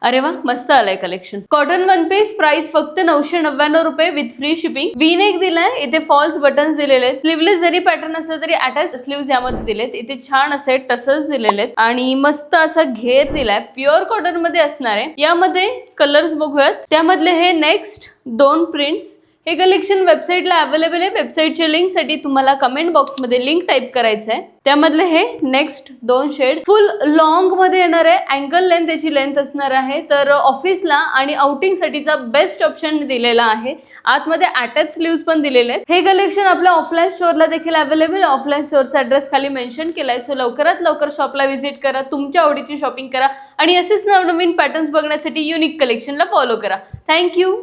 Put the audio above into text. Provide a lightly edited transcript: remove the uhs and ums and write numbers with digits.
अरे वा, मस्त आलंय collection. Cotton one piece price फक्त 999 रुपये with free shipping. V neck दिलाय, इथे फॉल्स बटन्स दिलेले आहेत. स्लीवलेस जरी पॅटर्न असलं तरी अटॅच स्लीव्स यामध्ये दिलेत. इथे छान असे टसल्स दिलेले आहेत आणि मस्त असा घेर दिलाय. प्युअर कॉटन मध्ये असणार आहे. यामध्ये कलर्स बघूयात. त्यामधले हे नेक्स्ट 2 प्रिंट्स. हे कलेक्शन वेबसाईटला अवेलेबल आहे. वेबसाईटच्या लिंक साठी तुम्हाला कमेंट बॉक्स मध्ये लिंक टाइप करायचं आहे. त्यामधले हे नेक्स्ट 2 शेड फुल लॉंग मध्ये येणार आहे. अँकल लेंथ याची लेंथ असणार आहे. तर ऑफिसला आणि आउटिंग साठीचा बेस्ट ऑप्शन दिलेला आहे. आतमध्ये अटॅच स्लीव्स पण दिलेले आहेत. हे कलेक्शन आपल्या ऑफलाईन स्टोअरला देखील अवेलेबल. ऑफलाईन स्टोअरचा ऍड्रेस खाली मेन्शन केलाय. सो लवकरात लवकर शॉपला व्हिजिट करा, तुमच्या आवडीची शॉपिंग करा आणि असेच नवनवीन पॅटर्न्स बघण्यासाठी युनिक कलेक्शनला फॉलो करा. थँक्यू.